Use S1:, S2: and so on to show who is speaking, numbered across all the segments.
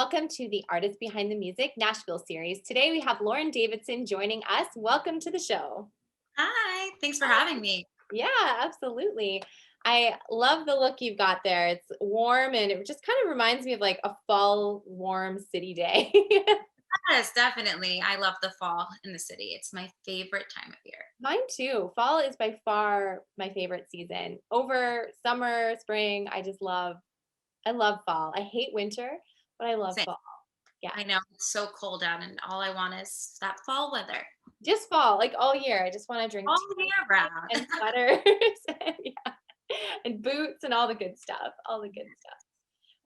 S1: welcome to the Artist Behind the Music Nashville series. Today we have Lauren Davidson joining us. Welcome to the show.
S2: Hi, thanks for having me.
S1: Yeah, absolutely. I love the look you've got there. It's warm and it just kind of reminds me of like a fall warm city day.
S2: Yes, definitely. I love the fall in the city. It's my favorite time of year.
S1: Mine too. Fall is by far my favorite season. Over summer, spring, I love fall. I hate winter, but I love
S2: Same.
S1: fall. Yeah.
S2: I know it's so cold out, and all I want is that fall weather
S1: Just fall, like all year. I just want to drink
S2: all
S1: tea
S2: year round.
S1: and sweaters and, and boots and all the good stuff, all the good stuff.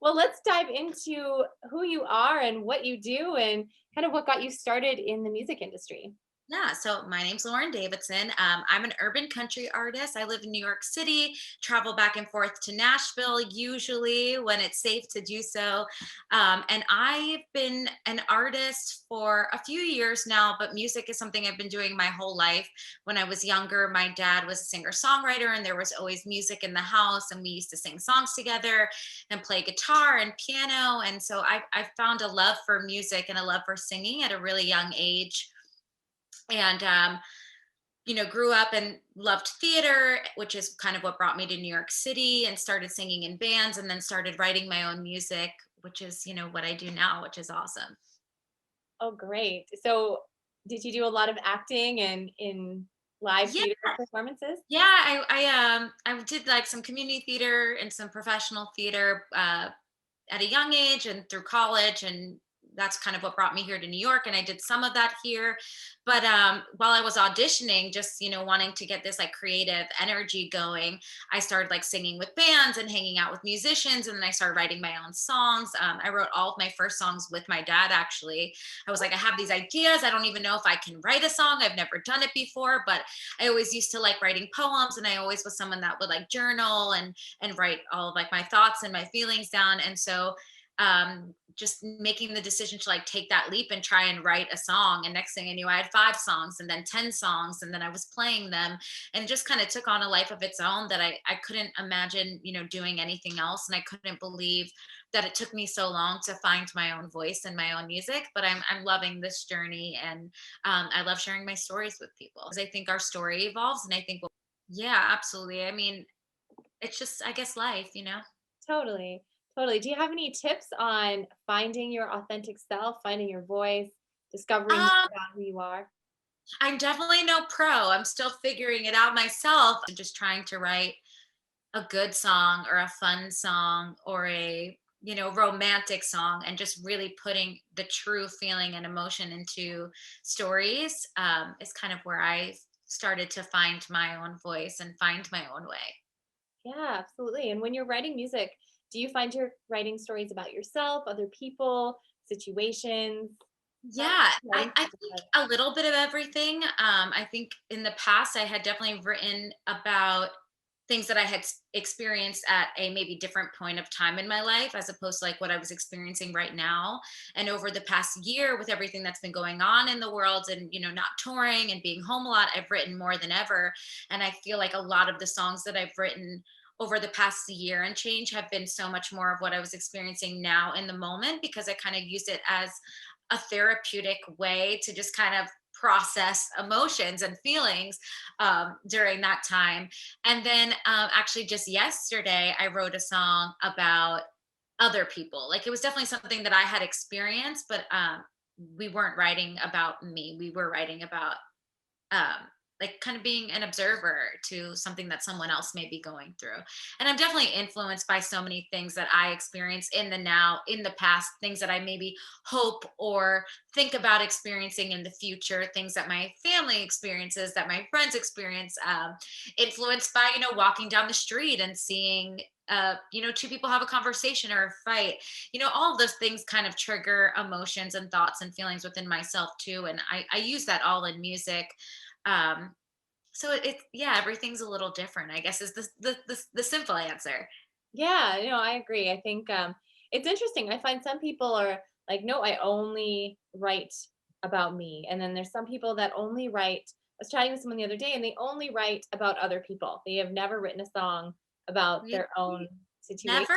S1: Well, let's dive into who you are and what you do and kind of what got you started in the music industry.
S2: Yeah, so my name's Lauren Davidson. I'm an urban country artist. I live in New York City, travel back and forth to Nashville, usually when it's safe to do so. And I've been an artist for a few years now, but music is something I've been doing my whole life. When I was younger, my dad was a singer-songwriter, and there was always music in the house, and we used to sing songs together and play guitar and piano. And so I found a love for music and a love for singing at a really young age, and grew up and loved theater, which is kind of what brought me to New York City, and started singing in bands, and then started writing my own music, which is what I do now, which is awesome.
S1: Oh, great. So did you do a lot of acting and in live
S2: Yeah,
S1: theater performances?
S2: yeah. I did like some community theater and some professional theater at a young age and through college, and that's kind of what brought me here to New York, and I did some of that here. But while I was auditioning, just wanting to get this like creative energy going, I started like singing with bands and hanging out with musicians, and then I started writing my own songs. I wrote all of my first songs with my dad, actually. I was like, I have these ideas, I don't even know if I can write a song, I've never done it before, but I always used to like writing poems, and I always was someone that would like journal and write all of like my thoughts and my feelings down. And so just making the decision to like take that leap and try and write a song. And next thing I knew, I had 5 songs and then 10 songs, and then I was playing them, and it just kind of took on a life of its own that I couldn't imagine, doing anything else. And I couldn't believe that it took me so long to find my own voice and my own music. But I'm loving this journey, and I love sharing my stories with people, because I think our story evolves. And I think, well, yeah, absolutely. I mean, it's just, I guess, life.
S1: Totally. Totally. Do you have any tips on finding your authentic self, finding your voice, discovering more
S2: Um,
S1: about who you are?
S2: I'm definitely no pro. I'm still figuring it out myself. I'm just trying to write a good song or a fun song or a, romantic song, and just really putting the true feeling and emotion into stories is kind of where I started to find my own voice and find my own way.
S1: Yeah, absolutely. And when you're writing music, do you find you're writing stories about yourself, other people, situations? How do
S2: Yeah,
S1: you
S2: I
S1: writing
S2: think
S1: process?
S2: a little bit of everything. I think in the past I had definitely written about things that I had experienced at a maybe different point of time in my life, as opposed to like what I was experiencing right now. And over the past year, with everything that's been going on in the world, and not touring and being home a lot, I've written more than ever. And I feel like a lot of the songs that I've written over the past year and change have been so much more of what I was experiencing now in the moment, because I kind of use it as a therapeutic way to just kind of process emotions and feelings during that time. And then actually, just yesterday, I wrote a song about other people. Like, it was definitely something that I had experienced, but we weren't writing about me. We were writing about um, like kind of being an observer to something that someone else may be going through. And I'm definitely influenced by so many things that I experience in the now, in the past, things that I maybe hope or think about experiencing in the future, things that my family experiences, that my friends experience, influenced by, walking down the street and seeing two people have a conversation or a fight. All of those things kind of trigger emotions and thoughts and feelings within myself too. And I use that all in music. um so yeah, everything's a little different, I guess, is the simple answer.
S1: Yeah, I agree. I think it's interesting. I find some people are like, no, I only write about me. And then there's some people that only write. I was chatting with someone the other day and they only write about other people. They have never written a song about
S2: Really?
S1: their own situation.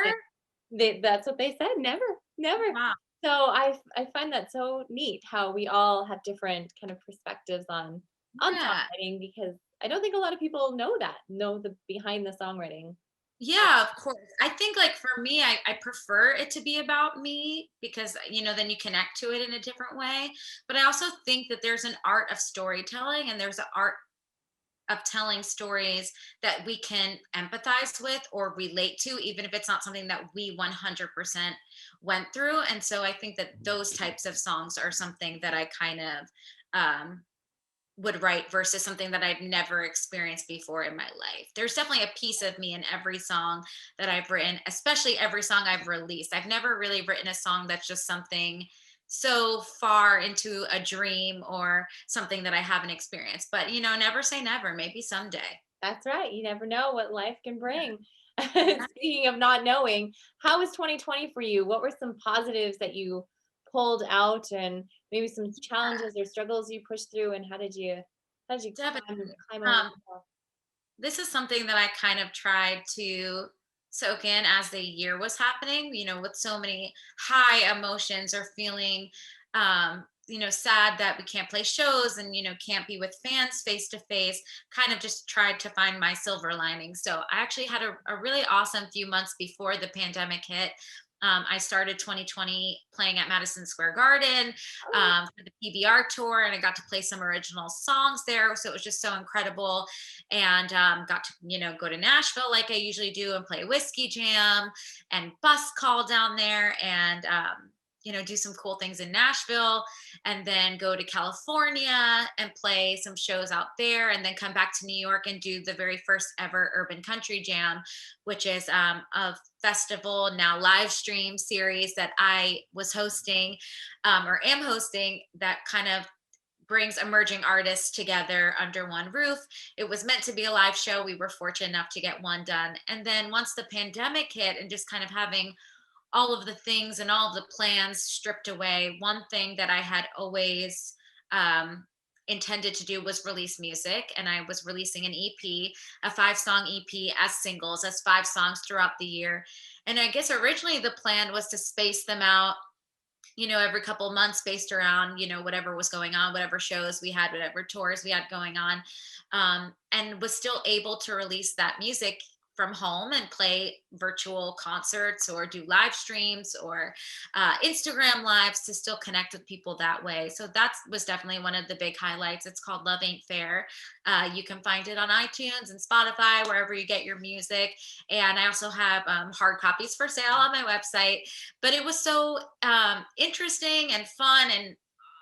S2: Never?
S1: That's what they said. Never, never.
S2: Wow.
S1: So I find that so neat how we all have different kind of perspectives on
S2: Yeah.
S1: songwriting, because I don't think a lot of people know the behind the songwriting.
S2: Yeah, of course. I think like for me, I prefer it to be about me because, then you connect to it in a different way. But I also think that there's an art of storytelling and there's an art of telling stories that we can empathize with or relate to, even if it's not something that we 100% went through. And so I think that those types of songs are something that I kind of um, would write versus something that I've never experienced before in my life. There's definitely a piece of me in every song that I've written, especially every song I've released. I've never really written a song that's just something so far into a dream or something that I haven't experienced. But, never say never. Maybe someday.
S1: That's right. You never know what life can bring.
S2: Yeah.
S1: Speaking of not knowing, how was 2020 for you? What were some positives that you pulled out, and maybe some challenges or struggles you pushed through, and how did you
S2: Definitely.
S1: climb over yourself?
S2: This is something that I kind of tried to soak in as the year was happening, with so many high emotions or feeling, sad that we can't play shows and, can't be with fans face to face, kind of just tried to find my silver lining. So I actually had a really awesome few months before the pandemic hit. I started 2020 playing at Madison Square Garden
S1: Oh,
S2: for the PBR tour, and I got to play some original songs there. So it was just so incredible, and got to go to Nashville like I usually do and play Whiskey Jam and bus call down there, and do some cool things in Nashville, and then go to California and play some shows out there, and then come back to New York and do the very first ever Urban Country Jam, which is a festival now live stream series that I was hosting, or am hosting, that kind of brings emerging artists together under one roof. It was meant to be a live show. We were fortunate enough to get one done. And then once the pandemic hit and just kind of having all of the things and all of the plans stripped away, one thing that I had always intended to do was release music. And I was releasing an EP, a 5-song EP as singles, as 5 songs throughout the year. And I guess originally the plan was to space them out, every couple months based around, whatever was going on, whatever shows we had, whatever tours we had going on. And was still able to release that music from home and play virtual concerts or do live streams or Instagram lives to still connect with people that way. So that was definitely one of the big highlights. It's called Love Ain't Fair. You can find it on iTunes and Spotify, wherever you get your music. And I also have hard copies for sale on my website. But it was so interesting and fun and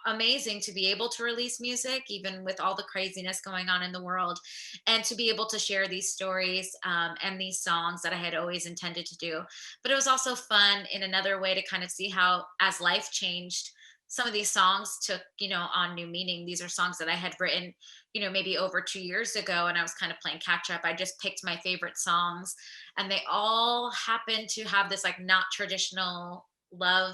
S2: amazing to be able to release music, even with all the craziness going on in the world, and to be able to share these stories and these songs that I had always intended to do. But it was also fun in another way to kind of see how, as life changed, some of these songs took, on new meaning. These are songs that I had written, maybe over 2 years ago, and I was kind of playing catch up. I just picked my favorite songs, and they all happened to have this like not traditional love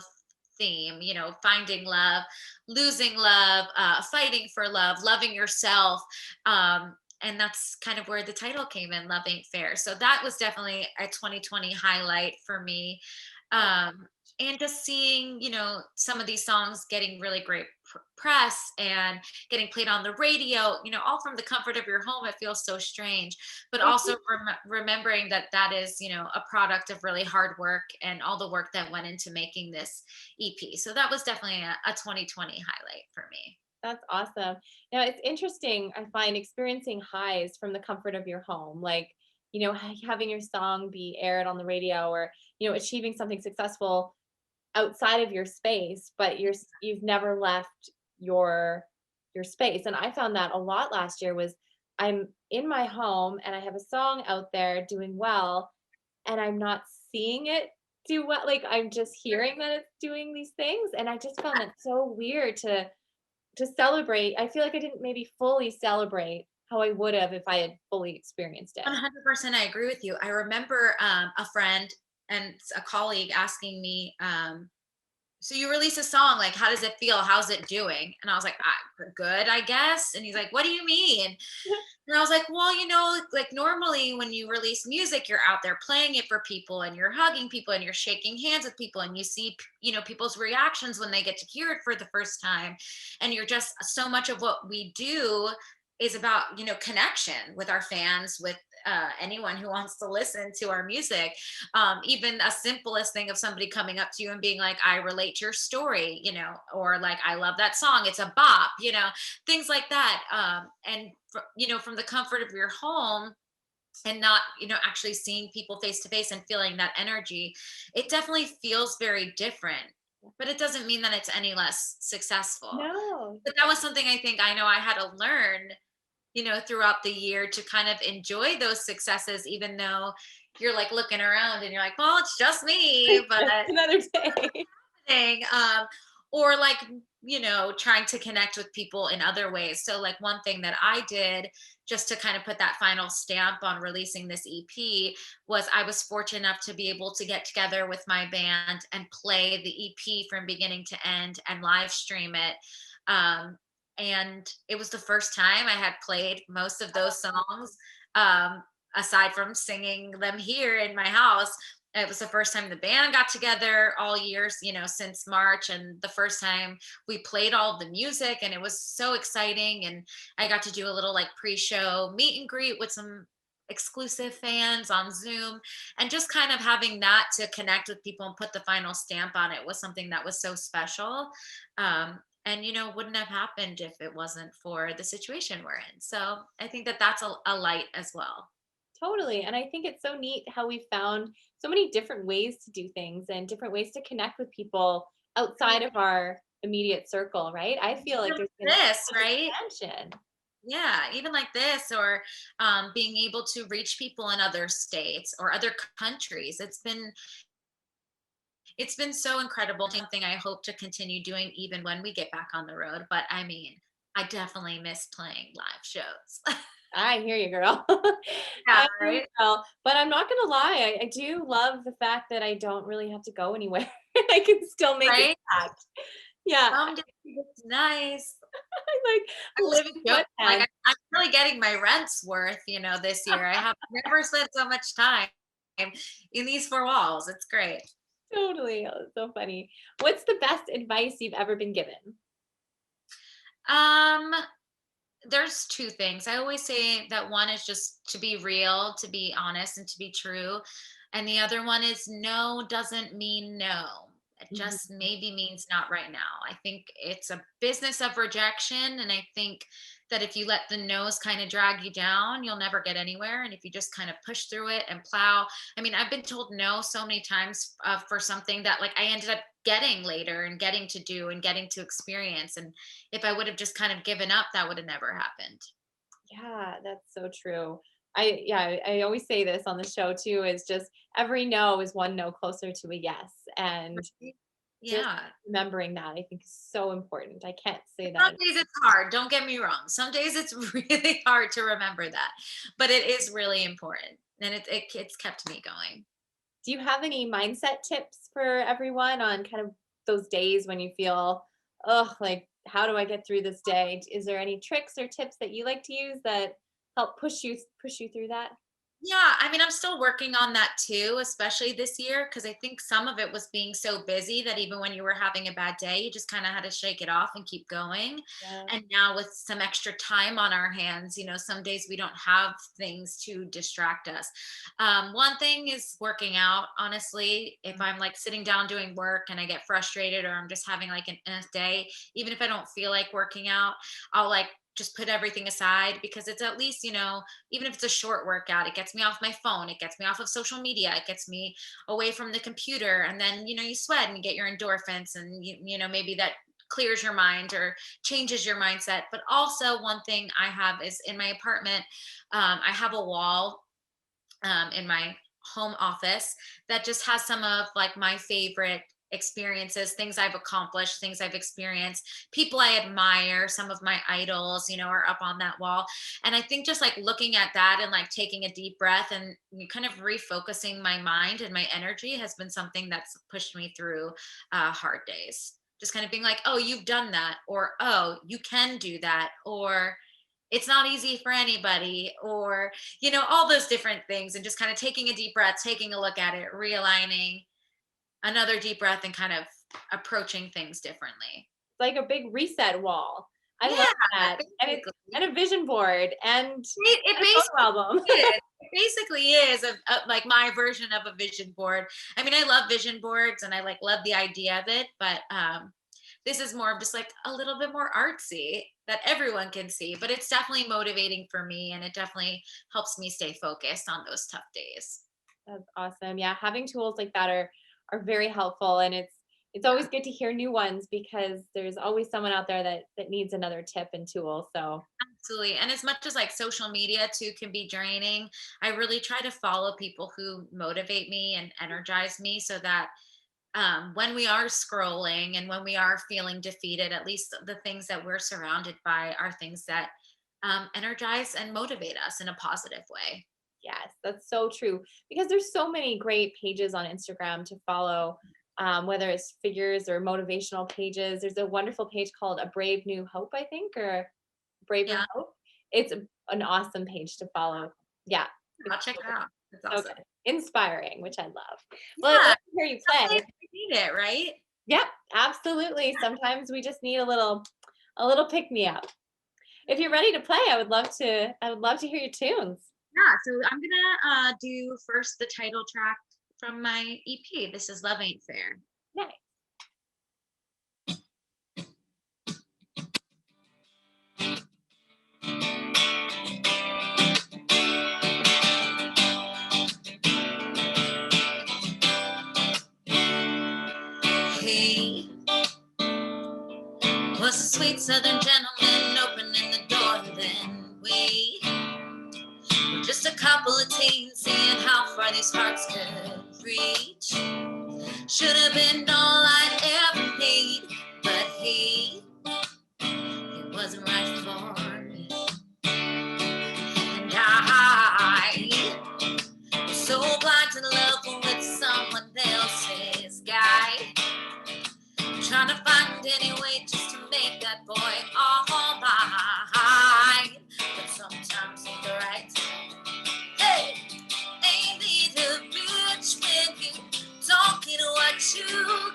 S2: theme, finding love, losing love, fighting for love, loving yourself. And that's kind of where the title came in, Love Ain't Fair. So that was definitely a 2020 highlight for me. And just seeing, some of these songs getting really great press and getting played on the radio, all from the comfort of your home. It feels so strange, but
S1: I
S2: also
S1: think
S2: remembering that that is, a product of really hard work and all the work that went into making this EP. So that was definitely a 2020 highlight for me.
S1: that's awesome. Now it's interesting. I find experiencing highs from the comfort of your home, like, having your song be aired on the radio, or, achieving something successful outside of your space, but you've never left your space. And I found that a lot last year. Was I'm in my home and I have a song out there doing well, and I'm not seeing it do well. Like, I'm just hearing that it's doing these things, and I just found that so weird to celebrate. I feel like I didn't maybe fully celebrate how I would have if I had fully experienced it.
S2: 100%, I agree with you. I remember a friend and a colleague asking me, so you release a song, like, how does it feel? How's it doing? And I was like, good, I guess. And he's like, what do you mean? And I was like, well, like normally when you release music, you're out there playing it for people and you're hugging people and you're shaking hands with people and you see, people's reactions when they get to hear it for the first time. And you're just so much of what we do is about, connection with our fans, with anyone who wants to listen to our music. Even a simplest thing of somebody coming up to you and being like, I relate to your story, or like, I love that song. It's a bop, things like that. From the comfort of your home and not, actually seeing people face to face and feeling that energy, it definitely feels very different. But it doesn't mean that it's any less successful.
S1: No.
S2: But that was something I know I had to learn, throughout the year to kind of enjoy those successes, even though you're like looking around and you're like, well, it's just me, but
S1: Another day.
S2: thing. Or like, trying to connect with people in other ways. So like one thing that I did just to kind of put that final stamp on releasing this EP was I was fortunate enough to be able to get together with my band and play the EP from beginning to end and live stream it. And it was the first time I had played most of those songs, aside from singing them here in my house. It was the first time the band got together all years, since March, and the first time we played all of the music, and it was so exciting. And I got to do a little like pre-show meet and greet with some exclusive fans on Zoom, and just kind of having that to connect with people and put the final stamp on it was something that was so special. And wouldn't have happened if it wasn't for the situation we're in. So I think that that's a light as well.
S1: Totally. And I think it's so neat how we found so many different ways to do things and different ways to connect with people outside of our immediate circle, right? I feel like
S2: Even
S1: there's been
S2: this,
S1: so much
S2: right?
S1: expansion.
S2: Yeah, even like this, or being able to reach people in other states or other countries. It's been so incredible. Something I hope to continue doing even when we get back on the road. But I mean, I definitely miss playing live shows.
S1: I hear you, girl.
S2: Yeah,
S1: I hear you,
S2: right.
S1: girl. But I'm not gonna lie, I do love the fact that I don't really have to go anywhere. I can still make
S2: Right.
S1: impact. Yeah,
S2: Some days it's nice.
S1: I like
S2: I
S1: live
S2: was
S1: in
S2: joking, like
S1: sweatpants.
S2: I'm really getting my rent's worth, this year. I have never spent so much time in these four walls. It's great.
S1: Totally. Oh, it's so funny. What's the best advice you've ever been given?
S2: Um, there's two things. I always say that one is just to be real, to be honest, and to be true. And the other one is no doesn't mean no. It
S1: Mhm.
S2: just maybe means not right now. I think it's a business of rejection. And I think that if you let the no's kind of drag you down, you'll never get anywhere. And if you just kind of push through it and plow, I mean, I've been told no so many times for something that like I ended up getting later and getting to do and getting to experience. And if I would have just kind of given up, that would have never happened.
S1: Yeah, that's so true. I always say this on the show too, is just every no is one no closer to a yes. And
S2: Right?
S1: just
S2: Yeah.
S1: remembering that I think is so important. I can't say that
S2: Some
S1: enough.
S2: days it's hard. Don't get me wrong. Some days it's really hard to remember that, but it is really important, and it's kept me going.
S1: Do you have any mindset tips for everyone on kind of those days when you feel, oh, like how do I get through this day? Is there any tricks or tips that you like to use that help push you through that?
S2: Yeah, I mean, I'm still working on that too, especially this year, because I think some of it was being so busy that even when you were having a bad day, you just kind of had to shake it off and keep going.
S1: Yeah.
S2: And now with some extra time on our hands, some days we don't have things to distract us. One thing is working out, honestly. If I'm like sitting down doing work and I get frustrated or I'm just having like an day, even if I don't feel like working out, I'll like just put everything aside because it's at least, even if it's a short workout, it gets me off my phone, it gets me off of social media, it gets me away from the computer. And then, you sweat and you get your endorphins, and maybe that clears your mind or changes your mindset. But also one thing I have is in my apartment, I have a wall in my home office that just has some of like my favorite experiences, things I've accomplished, things I've experienced, people I admire, some of my idols, are up on that wall. And I think just like looking at that and like taking a deep breath and kind of refocusing my mind and my energy has been something that's pushed me through hard days. Just kind of being like, oh, you've done that, or oh, you can do that, or it's not easy for anybody, or, all those different things. And just kind of taking a deep breath, taking a look at it, realigning, another deep breath, and kind of approaching things differently.
S1: Like a big reset wall. I love
S2: Yeah,
S1: that. And a vision board and
S2: it
S1: a photo album.
S2: basically is. It basically is like my version of a vision board. I mean, I love vision boards and I like love the idea of it, but this is more of just like a little bit more artsy that everyone can see, but it's definitely motivating for me, and it definitely helps me stay focused on those tough days.
S1: That's awesome. Yeah, having tools like that are very helpful, and it's always good to hear new ones because there's always someone out there that needs another tip and tool. So
S2: Absolutely. And as much as like social media too can be draining, I really try to follow people who motivate me and energize me so that when we are scrolling and when we are feeling defeated, at least the things that we're surrounded by are things that energize and motivate us in a positive way.
S1: yes, that's so true because there's so many great pages on Instagram to follow, whether it's figures or motivational pages. There's a wonderful page called A Brave New Hope, I think, or Brave New
S2: Yeah,
S1: Hope. It's an awesome page to follow. Yeah,
S2: I'll check it out. That's
S1: so
S2: awesome.
S1: good. Inspiring, which I love. Well, I'd
S2: Yeah,
S1: love to hear you
S2: sometimes
S1: play.
S2: we need it, right?
S1: Yep, absolutely. Sometimes we just need a little pick me up. If you're ready to play, I would love to hear your tunes.
S2: Yeah, so I'm gonna do first the title track from my EP. This is Love Ain't Fair.
S1: Nice.
S2: He was a sweet southern gentleman opening the door, and then we were just a couple of teens seeing how far these hearts could reach. Should have been all I'd ever need, but he wasn't right for me. And I was so blind to love with someone else's guy, trying to find any way just to make that boy all mine. But sometimes ain't the right time. Hey, ain't it a bitch when you don't get what you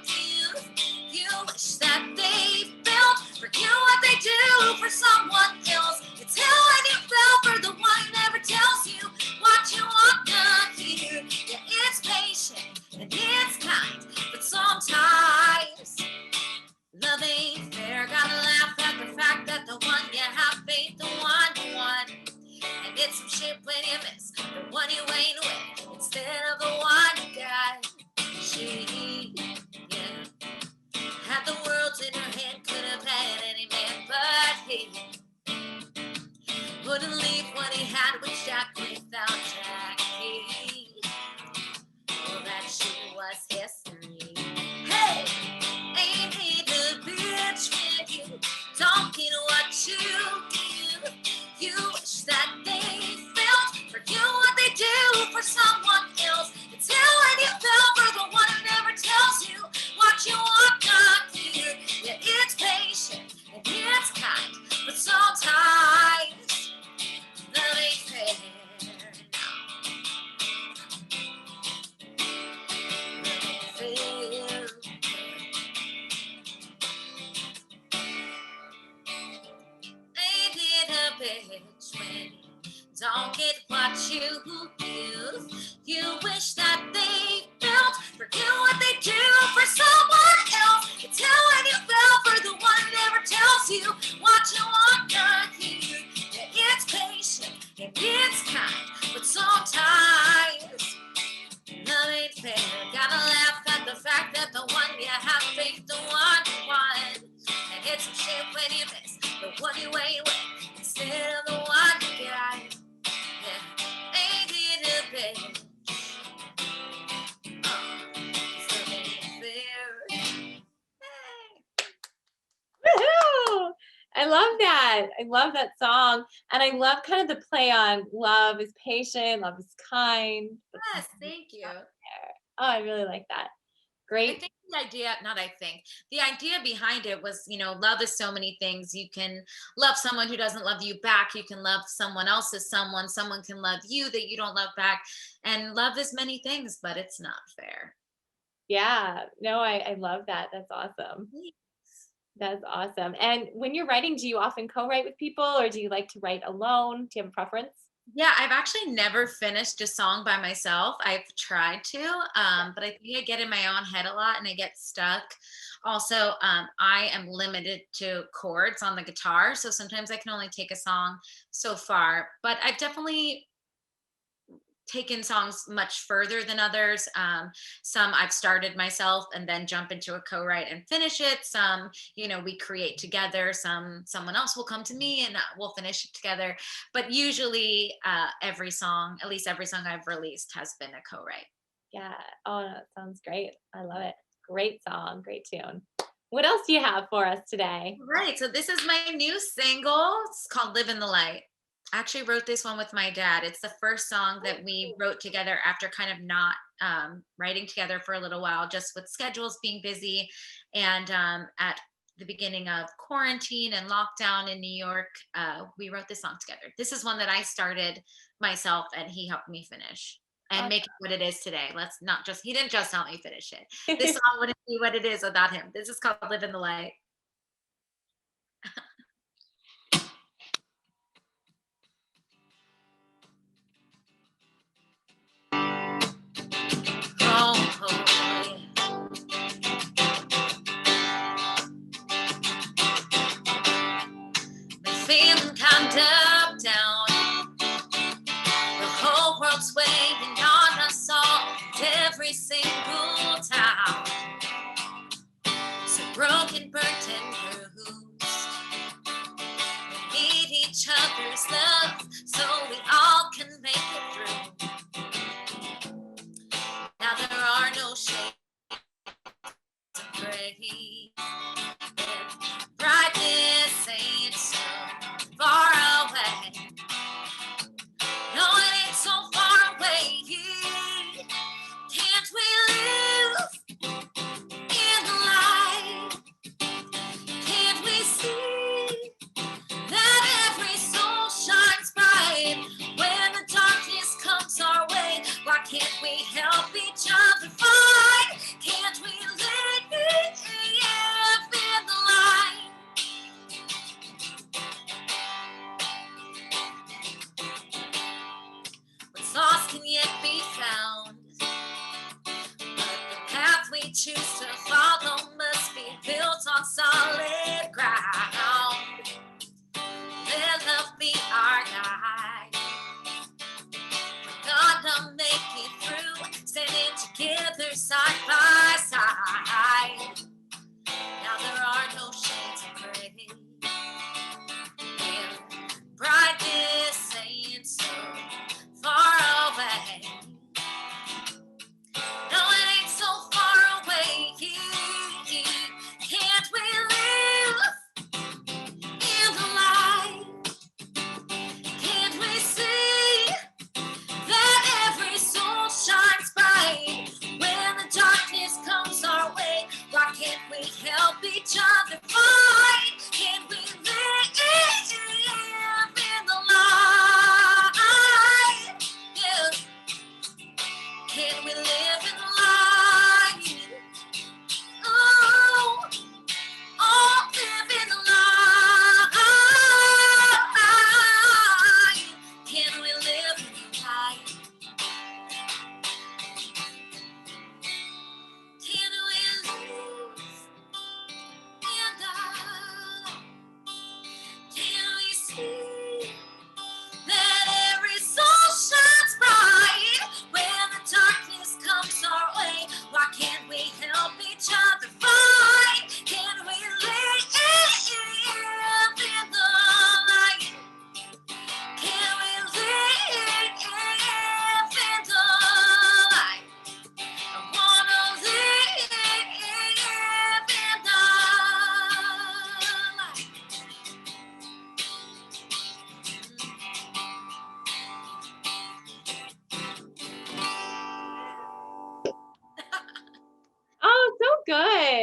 S2: give? You wish that they felt for you what they do for someone else. You tell and you fell for the one who never tells you what you want to hear. Yeah, it's patient and it's kind, but sometimes love ain't fair. Gotta laugh at the fact that the one you have ain't the one you want. And it's some shit when you miss the one you ain't with instead of the one you got. She, yeah, had the world in her hand, could have had any man, but he wouldn't leave what he had with Jack without Jackie. Well, that shit was history. Hey, ain't he the bitch when you don't get what you give? You wish that they felt for you what they do for someone else. You tell and you fell for the one who never tells you what you want to hear. Yeah, it's patient and it's kind, but sometimes love ain't fair. Ain't it a bitch when you don't get what you give? You wish that they felt for you what they do for someone else. You tell and you fell for the one who never tells you what you want to hear. Yeah, it's patient and it's kind, but sometimes love ain't fair. Gotta laugh at the fact that the one you have ain't the one you want. And it's some shit when you miss the one you ain't with instead of the one you got. Yeah, ain't it a bitch? Love ain't fair.
S1: that. I love that song. And I love kind of the play on love is patient, love is kind.
S2: Yes, thank you.
S1: Oh, I really like that.
S2: I
S1: Great.
S2: think the idea behind it was, love is so many things. You can love someone who doesn't love you back. You can love someone else as someone. Someone can love you that you don't love back. And love is many things, but it's not fair.
S1: Yeah. No, I love that. That's awesome. That's awesome. And when you're writing, do you often co-write with people or do you like to write alone? Do you have a preference?
S2: Yeah, I've actually never finished a song by myself. I've tried to, but I think I get in my own head a lot and I get stuck. Also, I am limited to chords on the guitar, so sometimes I can only take a song so far. But I've definitely taken songs much further than others. Some I've started myself and then jump into a co-write and finish it. Some, we create together. Someone else will come to me and we'll finish it together. But usually every song, at least every song I've released has been a co-write.
S1: Yeah. Oh, no, that sounds great. I love it. Great song. Great tune. What else do you have for us today?
S2: Right. So this is my new single. It's called Live in the Light. I actually wrote this one with my dad. It's the first song that we wrote together after kind of not writing together for a little while, just with schedules being busy. And at the beginning of quarantine and lockdown in New York, we wrote this song together. This is one that I started myself and he helped me finish and make it what it is today. He didn't just help me finish it. This song wouldn't be what it is without him. This is called Live in the Light. Feeling kind of down. The whole world's waiting on us all, every single time. So broken, burnt, and bruised. We need each other's love so we all can make it through. Now there are no shades of gray. Brightness ain't so far away. No, it ain't so far away. Can't we live in the light? Can't we see that every soul shines bright when the darkness comes our way? Why can't we help each other fight? Can't we live in the light? What's lost can yet be found, but the path we choose to follow must be built on solid ground. Let love be our guide. We're gonna make it through, standing together side by side. Now there are no shades of gray. And brightness ain't so far away. No, it ain't so far away. Can't we live in the light? Can't we see that every soul shines bright when the darkness comes our way? Why can't we help each other fight? Can't we live in the light? Yeah. Can we live in the light? Oh, live in the light. Can we live in the light? Can we live in the light? Can we see that every soul shines bright when the darkness comes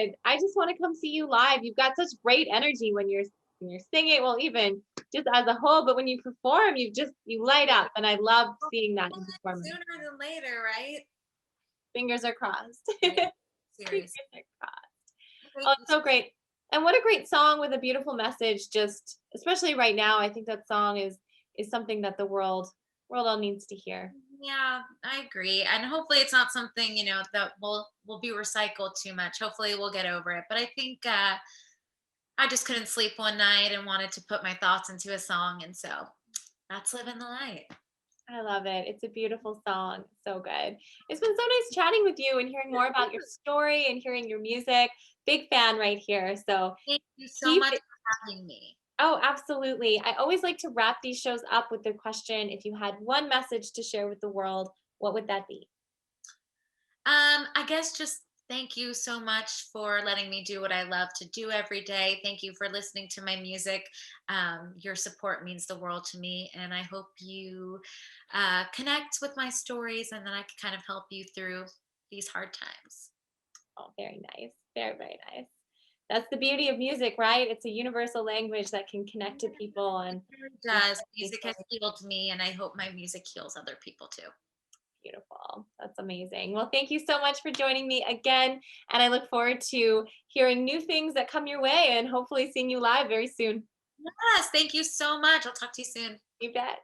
S1: good. I just want to come see you live. You've got such great energy when you're singing. Well, even just as a whole, but when you perform, you light up, and I love seeing that in performance.
S2: Sooner than later, right?
S1: Fingers are crossed.
S2: Right.
S1: Fingers
S2: Seriously.
S1: are crossed. Oh, it's so great. And what a great song with a beautiful message. Just especially right now, I think that song is something that the world all needs to hear.
S2: Yeah, I agree. And hopefully it's not something, that will be recycled too much. Hopefully we'll get over it. But I think I just couldn't sleep one night and wanted to put my thoughts into a song. And so that's living the light.
S1: I love it. It's a beautiful song. So good. It's been so nice chatting with you and hearing more about your story and hearing your music. Big fan right here. So
S2: Thank you so much for having me.
S1: Oh, absolutely. I always like to wrap these shows up with the question, if you had one message to share with the world, what would that be?
S2: I guess just thank you so much for letting me do what I love to do every day. Thank you for listening to my music. Your support means the world to me, and I hope you connect with my stories, and then I can kind of help you through these hard times.
S1: Oh, very nice. Very, very nice. That's the beauty of music, right? It's a universal language that can connect to people. And
S2: It does. Music has healed me, and I hope my music heals other people too.
S1: Beautiful. That's amazing. Well, thank you so much for joining me again. And I look forward to hearing new things that come your way and hopefully seeing you live very soon.
S2: Yes, thank you so much. I'll talk to you soon.
S1: You bet.